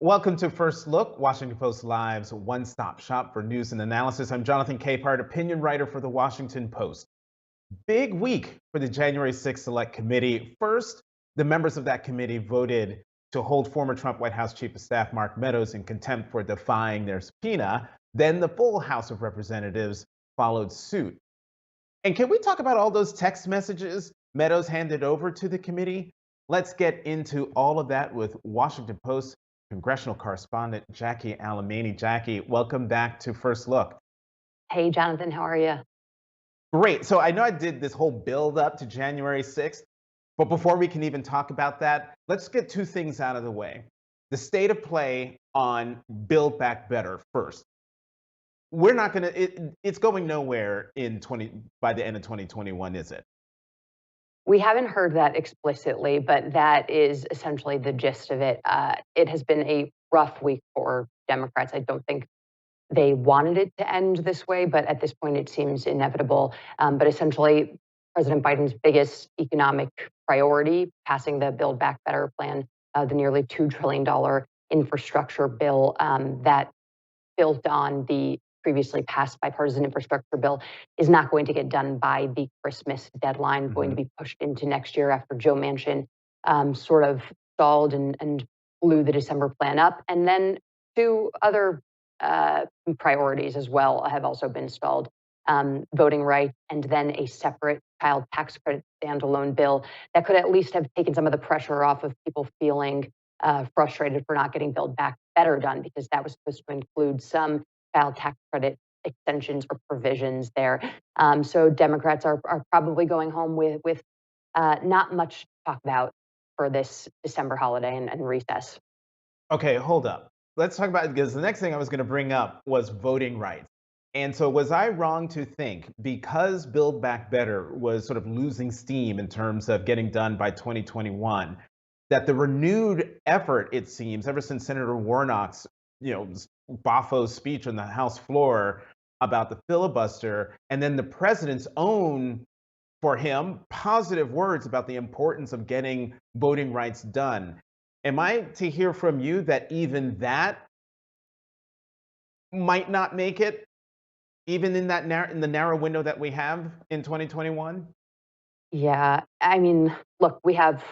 Welcome to First Look, Washington Post Live's one-stop shop for news and analysis. I'm Jonathan Capehart, opinion writer for the Washington Post. Big week for the January 6th Select Committee. First, the members of that committee voted to hold former Trump White House Chief of Staff Mark Meadows in contempt for defying their subpoena. Then the full House of Representatives followed suit. And can we talk about all those text messages Meadows handed over to the committee? Let's get into all of that with Washington Post congressional correspondent Jacqueline Alemany. Jackie, welcome back to First Look. Hey, Jonathan, how are you? Great. So I know I did this whole build up to January 6th, but before we can even talk about that, let's get two things out of the way. The state of play on Build Back Better first. We're not going to, it's going nowhere by the end of 2021, is it? We haven't heard that explicitly, but that is essentially the gist of it. It has been a rough week for Democrats. I don't think they wanted it to end this way, but at this point it seems inevitable. But essentially, President Biden's biggest economic priority, passing the Build Back Better plan, the nearly $2 trillion infrastructure bill that built on the previously passed bipartisan infrastructure bill, is not going to get done by the Christmas deadline, going to be pushed into next year after Joe Manchin sort of stalled and blew the December plan up. And then two other priorities as well have also been stalled. Voting rights, and then a separate child tax credit standalone bill that could at least have taken some of the pressure off of people feeling frustrated for not getting Build Back Better done, because that was supposed to include some child tax credit extensions or provisions there. So Democrats are probably going home with not much to talk about for this December holiday and recess. Okay, hold up. Let's talk about it, because the next thing I was going to bring up was voting rights. And so was I wrong to think, because Build Back Better was sort of losing steam in terms of getting done by 2021, that the renewed effort, it seems, ever since Senator Warnock's Baffo's speech on the House floor about the filibuster, and then the president's own, for him, positive words about the importance of getting voting rights done. Am I to hear from you that even that might not make it, even in the narrow window that we have in 2021? Yeah, I mean, look, we have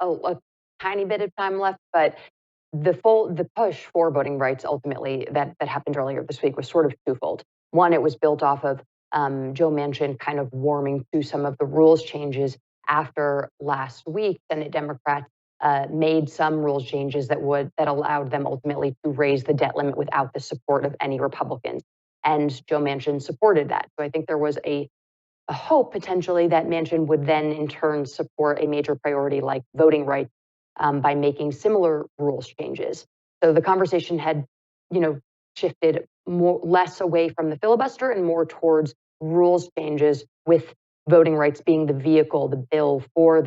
a tiny bit of time left, but the push for voting rights ultimately that happened earlier this week was sort of twofold. One, it was built off of Joe Manchin kind of warming to some of the rules changes after last week. Senate Democrats made some rules changes that allowed them ultimately to raise the debt limit without the support of any Republicans. And Joe Manchin supported that. So I think there was a hope potentially that Manchin would then in turn support a major priority like voting rights by making similar rules changes. So the conversation had, shifted less away from the filibuster and more towards rules changes, with voting rights being the vehicle, the bill for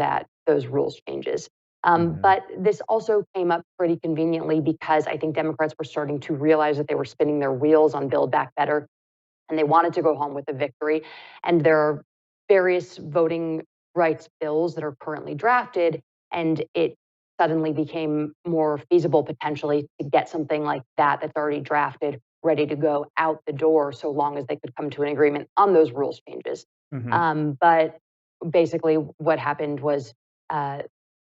those rules changes. But this also came up pretty conveniently because I think Democrats were starting to realize that they were spinning their wheels on Build Back Better, and they wanted to go home with a victory. And there are various voting rights bills that are currently drafted, and it suddenly became more feasible potentially to get something like that's already drafted, ready to go out the door, so long as they could come to an agreement on those rules changes. But basically what happened was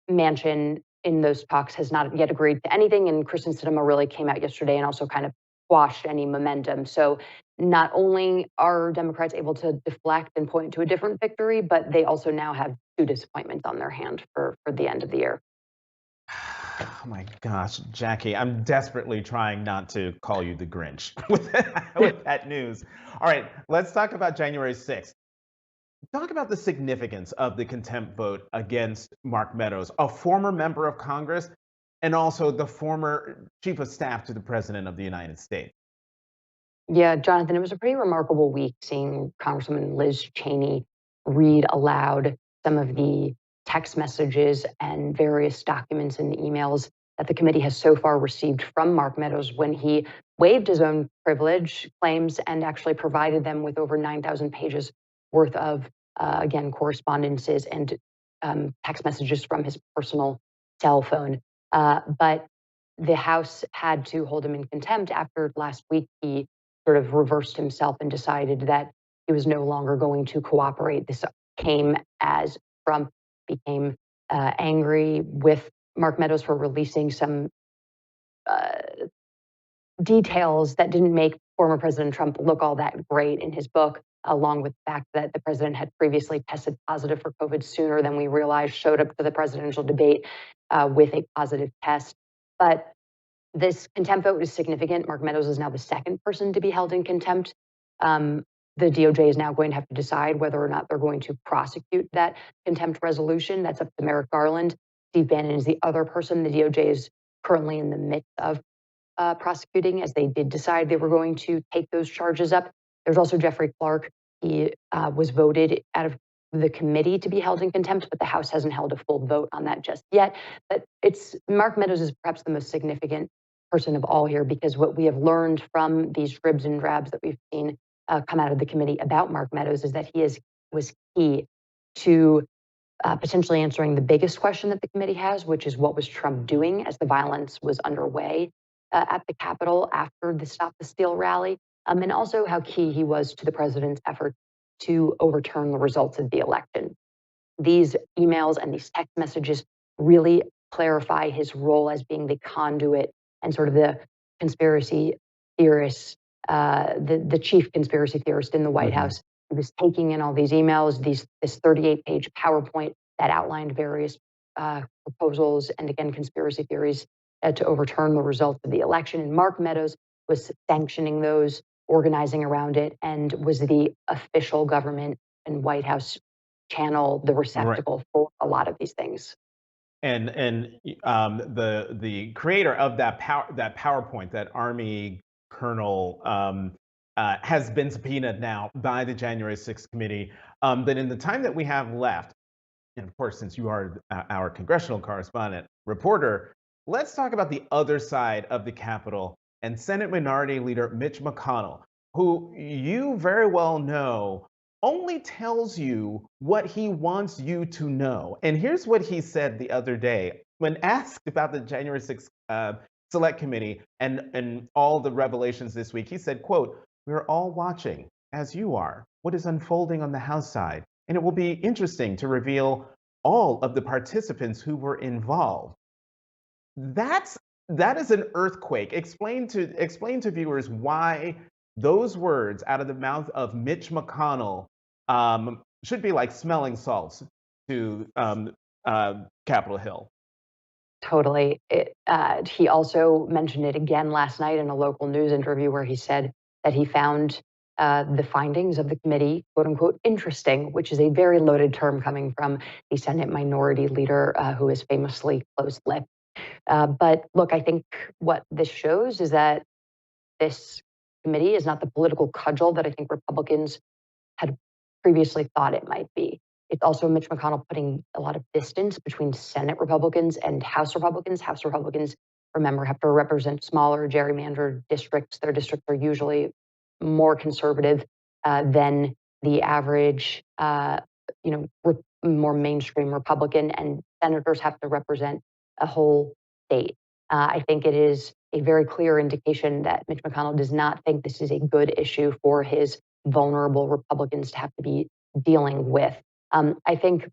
Manchin in those talks has not yet agreed to anything, and Kristen Sinema really came out yesterday and also kind of quashed any momentum. So not only are Democrats able to deflect and point to a different victory, but they also now have two disappointments on their hand for the end of the year. Oh my gosh, Jackie, I'm desperately trying not to call you the Grinch with that news. All right, let's talk about January 6th. Talk about the significance of the contempt vote against Mark Meadows, a former member of Congress and also the former chief of staff to the President of the United States. Yeah, Jonathan, it was a pretty remarkable week seeing Congresswoman Liz Cheney read aloud some of the text messages and various documents and emails that the committee has so far received from Mark Meadows when he waived his own privilege claims and actually provided them with over 9,000 pages worth of, again, correspondences and text messages from his personal cell phone. But the House had to hold him in contempt after last week he sort of reversed himself and decided that he was no longer going to cooperate. This came as Trump became angry with Mark Meadows for releasing some uh, details that didn't make former President Trump look all that great in his book, along with the fact that the president had previously tested positive for COVID sooner than we realized, showed up to the presidential debate with a positive test. But this contempt vote is significant. Mark Meadows is now the second person to be held in contempt. The DOJ is now going to have to decide whether or not they're going to prosecute that contempt resolution. That's up to Merrick Garland. Steve Bannon is the other person the DOJ is currently in the midst of prosecuting, as they did decide they were going to take those charges up. There's also Jeffrey Clark. He was voted out of the committee to be held in contempt, but the House hasn't held a full vote on that just yet. But Mark Meadows is perhaps the most significant person of all here, because what we have learned from these dribs and drabs that we've seen come out of the committee about Mark Meadows is that was key to potentially answering the biggest question that the committee has, which is what was Trump doing as the violence was underway at the Capitol after the Stop the Steal rally, and also how key he was to the president's effort to overturn the results of the election. These emails and these text messages really clarify his role as being the conduit and sort of the conspiracy theorist, the chief conspiracy theorist in the White House. He was taking in all these emails, this 38-page PowerPoint that outlined various proposals and, again, conspiracy theories to overturn the results of the election. And Mark Meadows was sanctioning those, organizing around it, and was the official government and White House channel, the receptacle for a lot of these things. And the creator of that PowerPoint, that Army colonel, has been subpoenaed now by the January 6th committee. But in the time that we have left, and of course, since you are our congressional correspondent reporter, let's talk about the other side of the Capitol and Senate Minority Leader Mitch McConnell, who you very well know only tells you what he wants you to know. And here's what he said the other day when asked about the January 6th Select Committee and all the revelations this week. He said, quote, "We're all watching, as you are, what is unfolding on the House side, and it will be interesting to reveal all of the participants who were involved." That is an earthquake. Explain to viewers why those words out of the mouth of Mitch McConnell should be like smelling salts to Capitol Hill. Totally. He also mentioned it again last night in a local news interview where he said that he found the findings of the committee, quote unquote, interesting, which is a very loaded term coming from the Senate Minority Leader who is famously close-lipped. But look, I think what this shows is that this committee is not the political cudgel that I think Republicans had previously thought it might be. It's also Mitch McConnell putting a lot of distance between Senate Republicans and House Republicans. House Republicans, remember, have to represent smaller gerrymandered districts. Their districts are usually more conservative than the average, more mainstream Republican, and senators have to represent a whole state. I think it is a very clear indication that Mitch McConnell does not think this is a good issue for his vulnerable Republicans to have to be dealing with. I think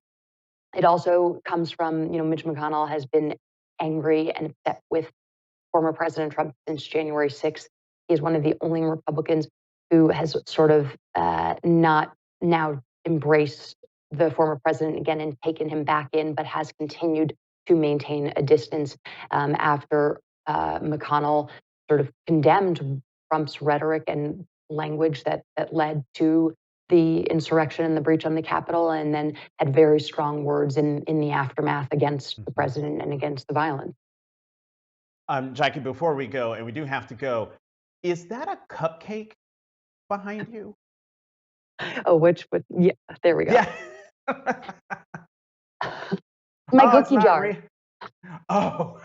it also comes from, Mitch McConnell has been angry and upset with former President Trump since January 6th. He is one of the only Republicans who has sort of not now embraced the former president again and taken him back in, but has continued to maintain a distance after McConnell sort of condemned Trump's rhetoric and language that led to the insurrection and the breach on the Capitol, and then had very strong words in the aftermath against the president and against the violence. Jackie, before we go, and we do have to go, is that a cupcake behind you? Oh, yeah, there we go. Yeah. My cookie jar. Oh,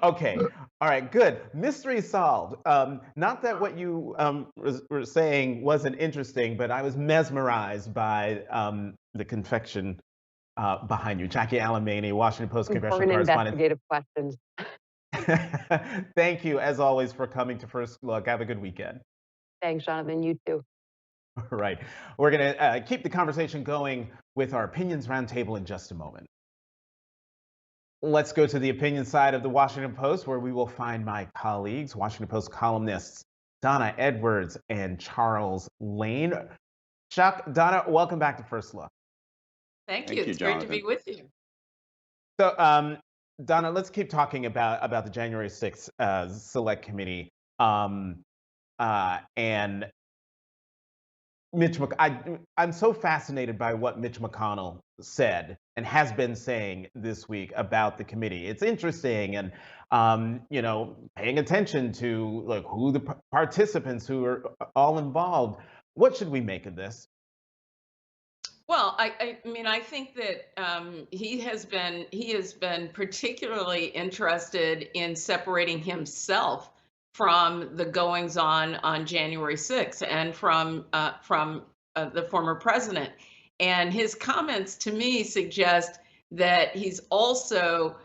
okay. All right, good. Mystery solved. Not that what you were saying wasn't interesting, but I was mesmerized by the confection behind you. Jackie Alemany, Washington Post congressional correspondent. Investigative questions. Thank you, as always, for coming to First Look. Have a good weekend. Thanks, Jonathan. You too. All right. We're going to keep the conversation going with our opinions roundtable in just a moment. Let's go to the opinion side of the Washington Post, where we will find my colleagues, Washington Post columnists Donna Edwards and Charles Lane. Chuck, Donna, welcome back to First Look. Thank you. Thank you, It's great to Jonathan. be with you. So, Donna, let's keep talking about the January 6th Select Committee and I'm so fascinated by what Mitch McConnell said and has been saying this week about the committee. It's interesting, and paying attention to like who the participants who are all involved. What should we make of this? Well, I mean, I think that he has been particularly interested in separating himself from the goings on January 6th and from the former president. And his comments to me suggest that he's also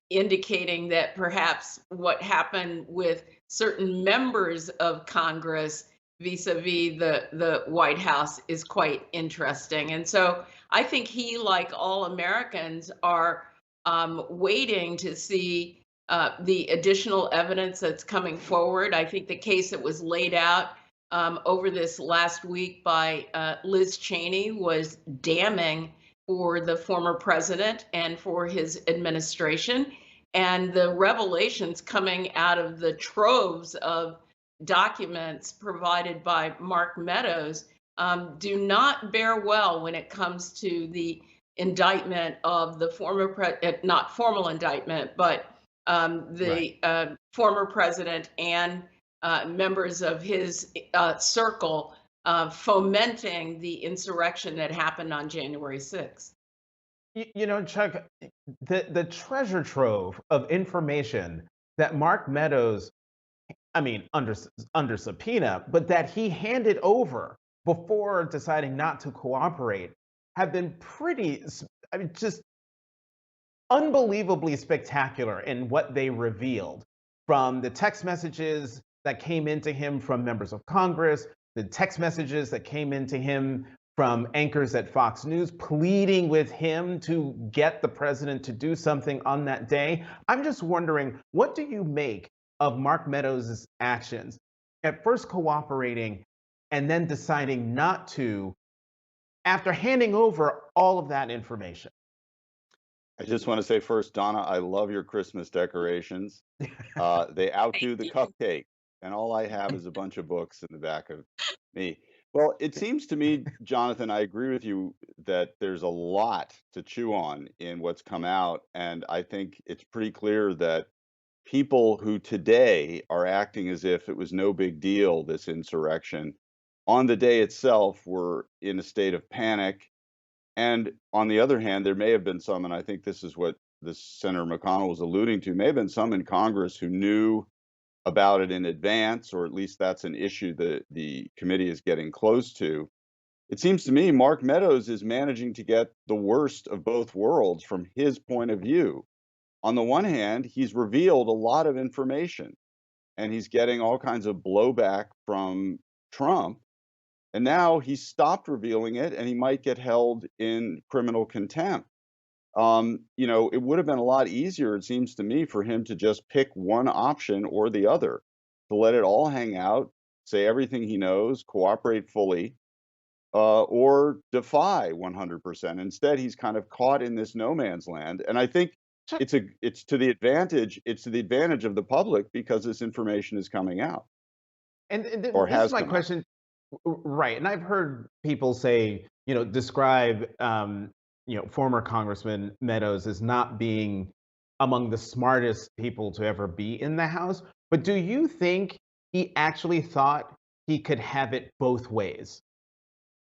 indicating that perhaps what happened with certain members of Congress vis-a-vis the White House is quite interesting. And so I think he, like all Americans, are waiting to see the additional evidence that's coming forward. I think the case that was laid out over this last week by Liz Cheney was damning for the former president and for his administration. And the revelations coming out of the troves of documents provided by Mark Meadows do not bear well when it comes to the indictment of the not formal indictment, but the former president and members of his circle fomenting the insurrection that happened on January 6th. Chuck, the treasure trove of information that Mark Meadows, under subpoena, but that he handed over before deciding not to cooperate, have been just unbelievably spectacular in what they revealed. From the text messages that came into him from members of Congress, the text messages that came into him from anchors at Fox News pleading with him to get the president to do something on that day. I'm just wondering, what do you make of Mark Meadows' actions, at first cooperating and then deciding not to after handing over all of that information? I just want to say first, Donna, I love your Christmas decorations. They outdo the cupcake, and all I have is a bunch of books in the back of me. Well, it seems to me, Jonathan, I agree with you that there's a lot to chew on in what's come out, and I think it's pretty clear that people who today are acting as if it was no big deal, this insurrection, on the day itself were in a state of panic. And on the other hand, there may have been some, and I think this is what this Senator McConnell was alluding to, may have been some in Congress who knew about it in advance, or at least that's an issue that the committee is getting close to. It seems to me Mark Meadows is managing to get the worst of both worlds from his point of view. On the one hand, he's revealed a lot of information and he's getting all kinds of blowback from Trump. And now he's stopped revealing it and he might get held in criminal contempt. It would have been a lot easier, it seems to me, for him to just pick one option or the other, to let it all hang out, say everything he knows, cooperate fully, or defy 100%. Instead, he's kind of caught in this no man's land. And I think it's to the advantage of the public because this information is coming out. And this has is my come out. question, right? And I've heard people say, describe, former Congressman Meadows as not being among the smartest people to ever be in the House. But do you think he actually thought he could have it both ways?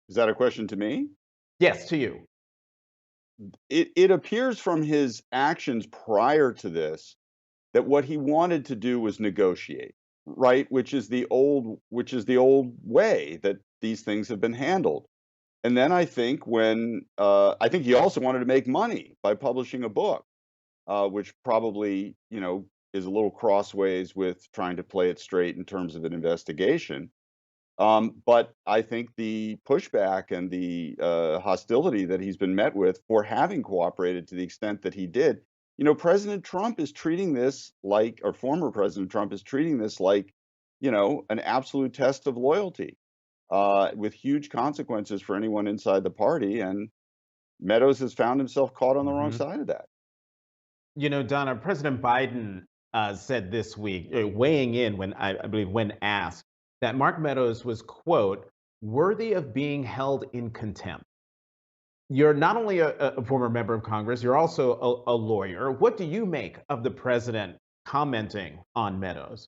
Is that a question to me? Yes, to you. It appears from his actions prior to this that what he wanted to do was negotiate, right? Which is the old way that these things have been handled. And then I think I think he also wanted to make money by publishing a book. which probably, is a little crossways with trying to play it straight in terms of an investigation. But I think the pushback and the hostility that he's been met with for having cooperated to the extent that he did, President Trump is treating this like, or former President Trump is treating this like, an absolute test of loyalty, with huge consequences for anyone inside the party. And Meadows has found himself caught on the wrong Hmm. side of that. Donna, President Biden said this week, weighing in when I believe when asked, that Mark Meadows was, quote, worthy of being held in contempt. You're not only a former member of Congress, you're also a lawyer. What do you make of the president commenting on Meadows?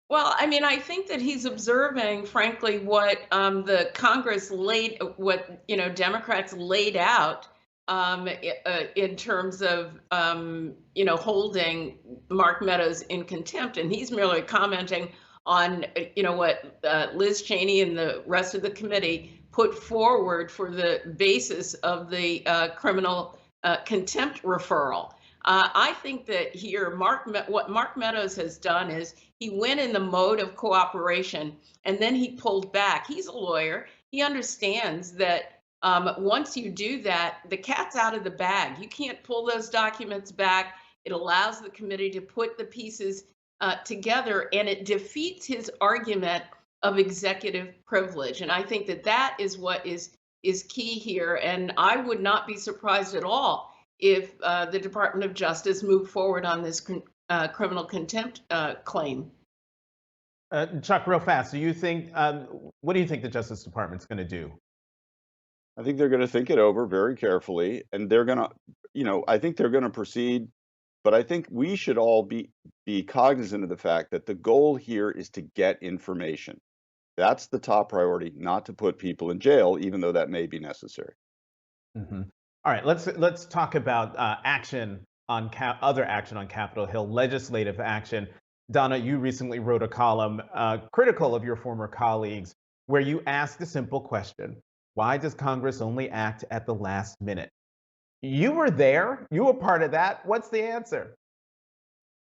Well, I mean, I think that he's observing, frankly, what the Congress what Democrats laid out in terms of holding Mark Meadows in contempt, and he's merely commenting on what Liz Cheney and the rest of the committee put forward for the basis of the criminal contempt referral. I think that here, what Mark Meadows has done is he went in the mode of cooperation and then he pulled back. He's a lawyer. He understands that once you do that, the cat's out of the bag. You can't pull those documents back. It allows the committee to put the pieces together, and it defeats his argument of executive privilege. And I think that that is what is key here. And I would not be surprised at all if the Department of Justice moved forward on this criminal contempt claim. Chuck, real fast, what do you think the Justice Department's going to do? I think they're going to think it over very carefully, and they're going to, I think they're going to proceed. But I think we should all be cognizant of the fact that the goal here is to get information. That's the top priority, not to put people in jail, even though that may be necessary. Mm-hmm. All right, let's talk about other action on Capitol Hill, legislative action. Donna, you recently wrote a column critical of your former colleagues, where you asked a simple question: why does Congress only act at the last minute? You were there. You were part of that. What's the answer?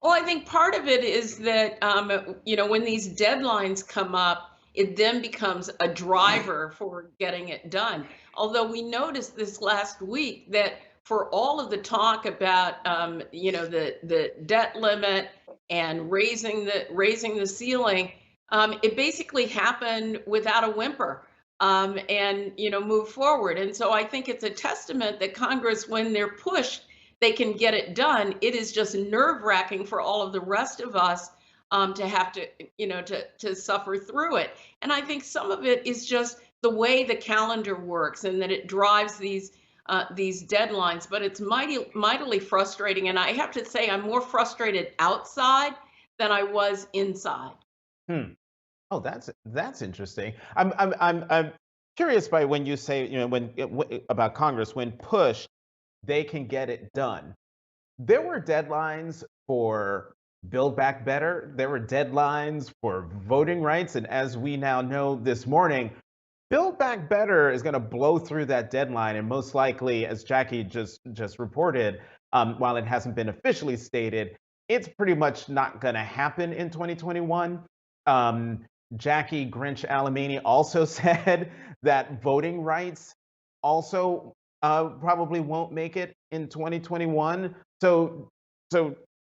Well, I think part of it is that, when these deadlines come up, it then becomes a driver for getting it done. Although we noticed this last week that for all of the talk about, the debt limit and raising the ceiling, it basically happened without a whimper. And move forward. And so I think it's a testament that Congress, when they're pushed, they can get it done. It is just nerve-wracking for all of the rest of us to have to, to suffer through it. And I think some of it is just the way the calendar works, and that it drives these deadlines. But it's mightily frustrating. And I have to say, I'm more frustrated outside than I was inside. Oh, that's interesting. I'm curious by when you say, about Congress, when pushed, they can get it done. There were deadlines for Build Back Better. There were deadlines for voting rights, and as we now know this morning, Build Back Better is going to blow through that deadline, and most likely, as Jackie just reported, while it hasn't been officially stated, it's pretty much not going to happen in 2021. Jackie Grinch Alemany also said that voting rights also probably won't make it in 2021. So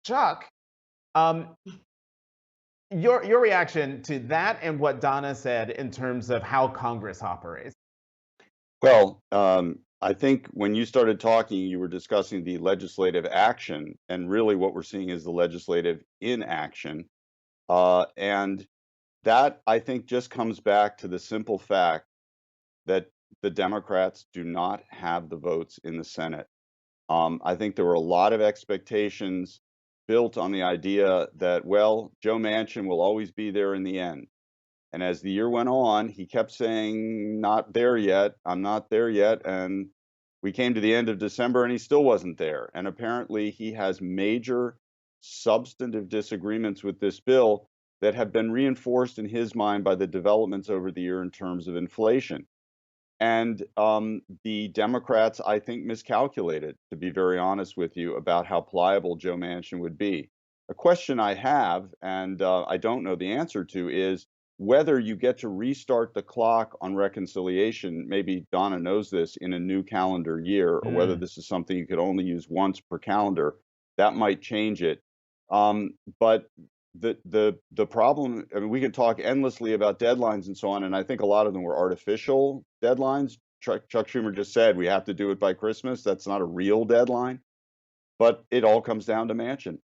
Chuck, your reaction to that and what Donna said in terms of how Congress operates? Well, I think when you started talking, you were discussing the legislative action, and really what we're seeing is the legislative inaction. And that, I think, just comes back to the simple fact that the Democrats do not have the votes in the Senate. I think there were a lot of expectations built on the idea that, well, Joe Manchin will always be there in the end. And as the year went on, he kept saying, not there yet, I'm not there yet. And we came to the end of December and he still wasn't there. And apparently he has major substantive disagreements with this bill that have been reinforced in his mind by the developments over the year in terms of inflation. And the Democrats, I think, miscalculated, to be very honest with you, about how pliable Joe Manchin would be. A question I have, and I don't know the answer to, is whether you get to restart the clock on reconciliation. Maybe Donna knows this, in a new calendar year, or whether Mm. this is something you could only use once per calendar. That might change it. But the problem, I mean, we can talk endlessly about deadlines and so on, and I think a lot of them were artificial deadlines. Chuck Schumer just said we have to do it by Christmas. That's not a real deadline, but it all comes down to Manchin.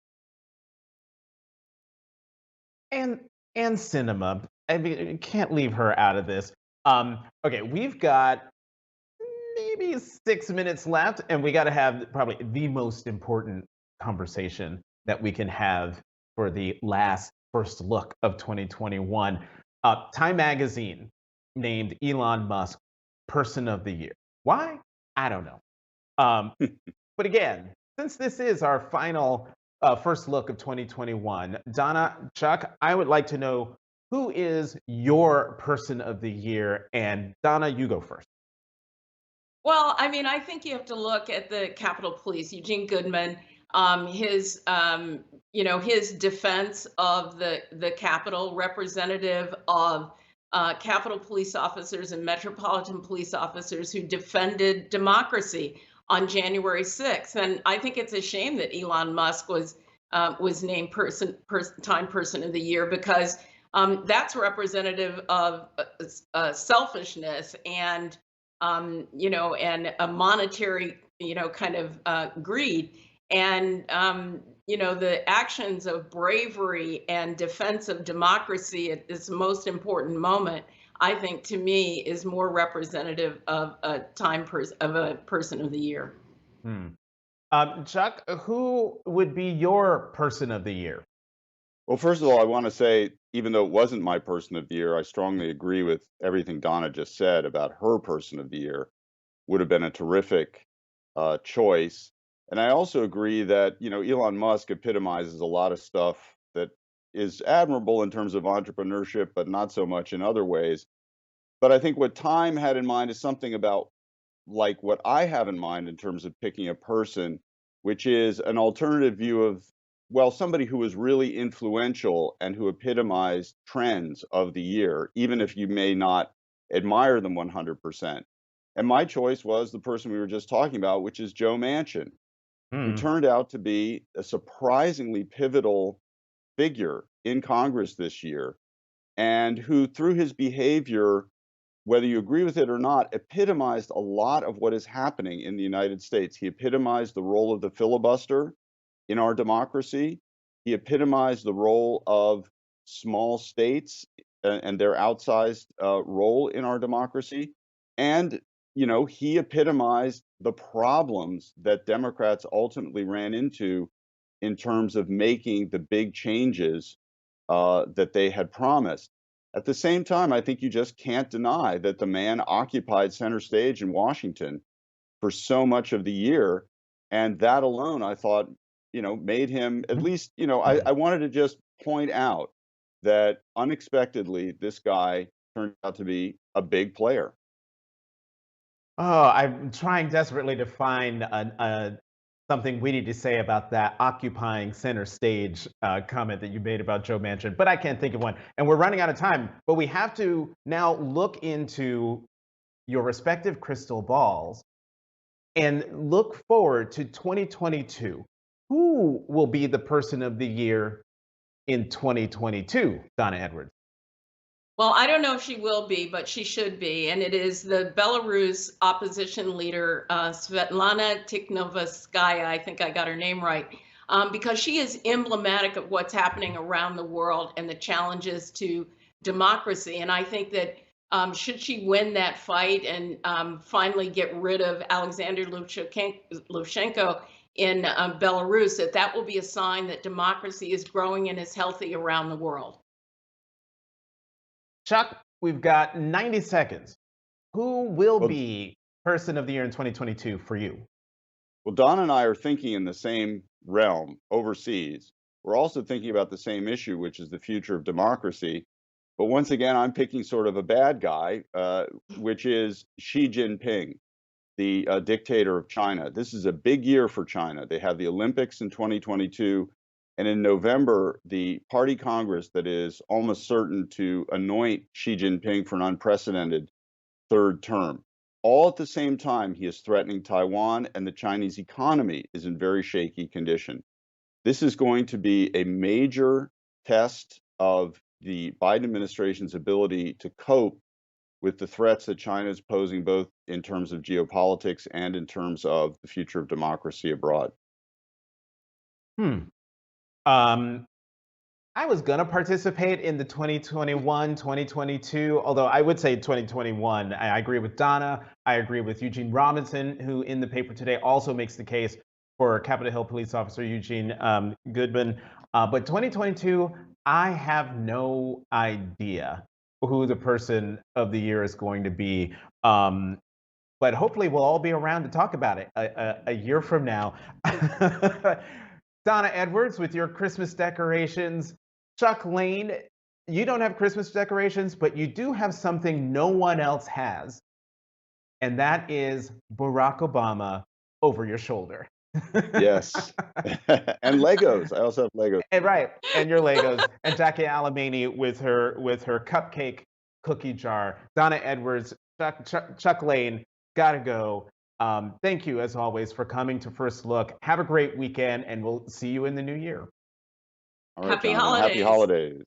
And and cinema. I mean, you can't leave her out of this. Okay, we've got maybe 6 minutes left, and we got to have probably the most important conversation that we can have for the last first look of 2021. Time Magazine named Elon Musk Person of the Year. Why? I don't know. Um, but again, since this is our final first look of 2021, Donna, Chuck, I would like to know, who is your Person of the Year? And Donna, you go first. Well, I mean, I think you have to look at the Capitol Police, Eugene Goodman, his, his defense of the Capitol, representative of Capitol police officers and metropolitan police officers who defended democracy on January 6th. And I think it's a shame that Elon Musk was named Time Person of the Year, because that's representative of selfishness and and a monetary, kind of greed. And, the actions of bravery and defense of democracy at this most important moment, I think, to me, is more representative of a person of the year. Hmm. Chuck, who would be your Person of the Year? Well, first of all, I want to say, even though it wasn't my Person of the Year, I strongly agree with everything Donna just said about her Person of the Year. Would have been a terrific choice. And I also agree that, Elon Musk epitomizes a lot of stuff that is admirable in terms of entrepreneurship, but not so much in other ways. But I think what Time had in mind is something about like what I have in mind in terms of picking a person, which is an alternative view of, well, somebody who was really influential and who epitomized trends of the year, even if you may not admire them 100%. And my choice was the person we were just talking about, which is Joe Manchin, who Hmm. turned out to be a surprisingly pivotal figure in Congress this year, and who, through his behavior, whether you agree with it or not, epitomized a lot of what is happening in the United States. He epitomized the role of the filibuster in our democracy. He epitomized the role of small states and their outsized role in our democracy. And, he epitomized the problems that Democrats ultimately ran into in terms of making the big changes that they had promised. At the same time, I think you just can't deny that the man occupied center stage in Washington for so much of the year. And that alone, I thought, made him at least, I wanted to just point out that unexpectedly, this guy turned out to be a big player. Oh, I'm trying desperately to find something witty to say about that occupying center stage comment that you made about Joe Manchin, but I can't think of one. And we're running out of time, but we have to now look into your respective crystal balls and look forward to 2022. Who will be the Person of the Year in 2022, Donna Edwards? Well, I don't know if she will be, but she should be. And it is the Belarus opposition leader, Svetlana Tikhonovskaya. I think I got her name right, because she is emblematic of what's happening around the world and the challenges to democracy. And I think that should she win that fight and finally get rid of Alexander Lukashenko in Belarus, that will be a sign that democracy is growing and is healthy around the world. Chuck, we've got 90 seconds. Who will Well, be Person of the Year in 2022 for you? well, Don and I are thinking in the same realm overseas. We're also thinking about the same issue, which is the future of democracy. But once again, I'm picking sort of a bad guy, which is Xi Jinping, the dictator of China. This is a big year for China. They have the Olympics in 2022. And in November, the Party Congress that is almost certain to anoint Xi Jinping for an unprecedented third term. All at the same time, he is threatening Taiwan, and the Chinese economy is in very shaky condition. This is going to be a major test of the Biden administration's ability to cope with the threats that China is posing, both in terms of geopolitics and in terms of the future of democracy abroad. I was going to participate in the 2021, 2022, although I would say 2021. I agree with Donna. I agree with Eugene Robinson, who in the paper today also makes the case for Capitol Hill police officer Eugene Goodman. But 2022, I have no idea who the person of the year is going to be. But hopefully we'll all be around to talk about it a year from now. Donna Edwards with your Christmas decorations. Chuck Lane, you don't have Christmas decorations, but you do have something no one else has, and that is Barack Obama over your shoulder. Yes. And Legos. I also have Legos. And right, and your Legos. And Jacqueline Alemany with her cupcake cookie jar. Donna Edwards, Chuck Lane, gotta go. Thank you, as always, for coming to First Look. Have a great weekend, and we'll see you in the new year. All right, Happy Jonathan. holidays. Happy holidays.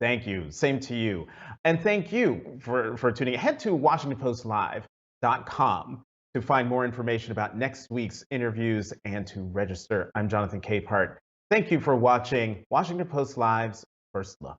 Thank you. Same to you. And thank you for tuning in. Head to WashingtonPostLive.com to find more information about next week's interviews and to register. I'm Jonathan Capehart. Thank you for watching Washington Post Live's First Look.